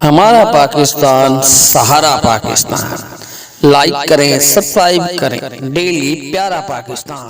हमारा पाकिस्तान सहारा पाकिस्तान। लाइक करें, सब्सक्राइब करें, डेली प्यारा पाकिस्तान।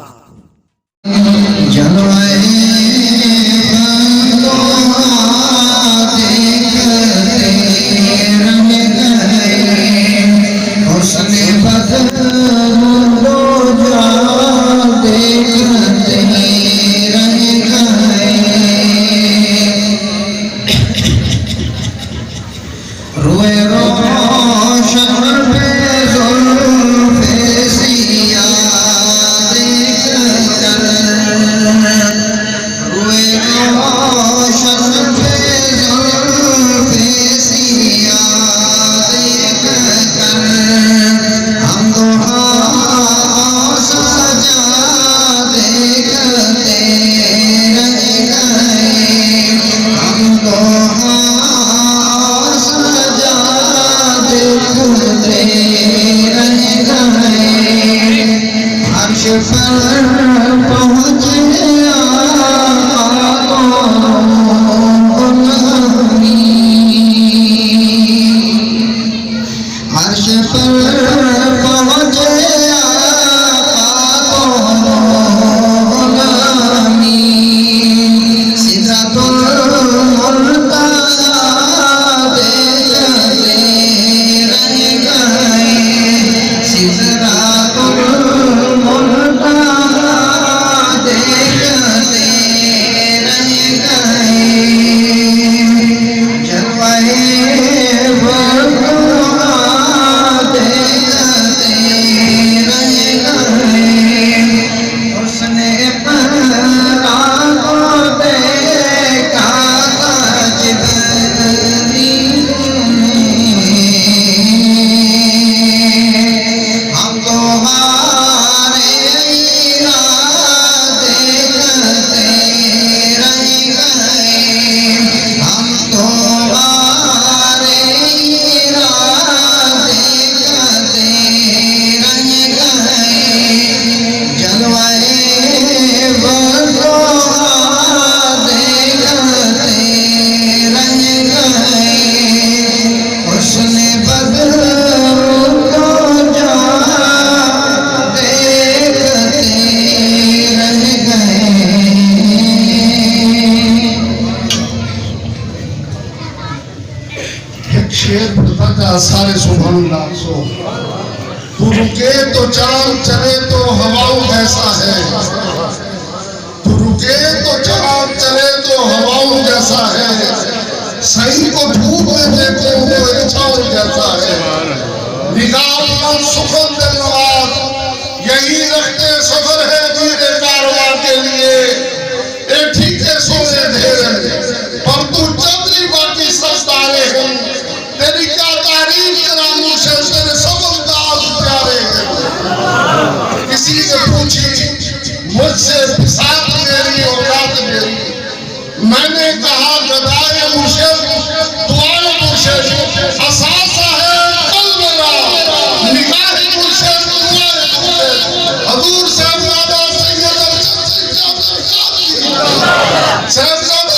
सारे सुभान अल्लाह। तू रुके तो चांद चले तो हवाओं जैसा है, तू रुके तो चांद चले तो हवाओं जैसा है, सही को धूप में देखो वो इच्छाओं जैसा है। निगाह सुखन दिलवार यही रखते सफर है मेरे कारवां के लिए, ए ठीक है सोने ढेर पर तू चंद्री बाकी सस्तारे हैं, तेरी क्या तारीफ करा मुझसे, तेरे सब अंदाज प्यारे हैं। किसी ने पूछी मुझसे साथ मेरी औलाद मेरी, मैंने कहा गदाए मुझे दुआए मुझे असासा है कल मेरा, निगाह मुझे दुआए मुझे हजूर साहबजादा सैयद साहबजादा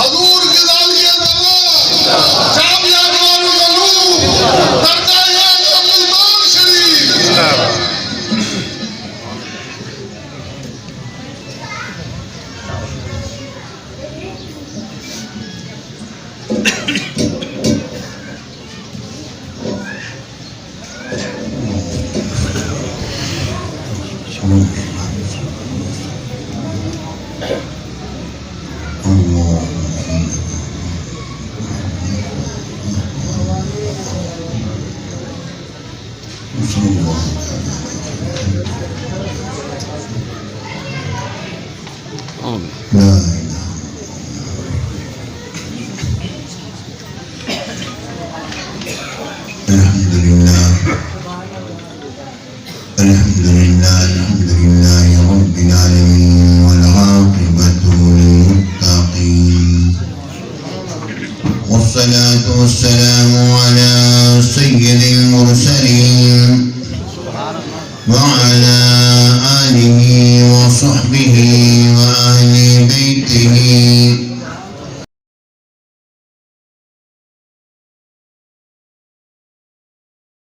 हजूर अल्हम्दुलिल्लाह रब्बिल आलमीन वल आक़िबतु लिल मुत्तक़ीन वस्सलातु वस्सलामु अला सय्यिदिल मुरसलीन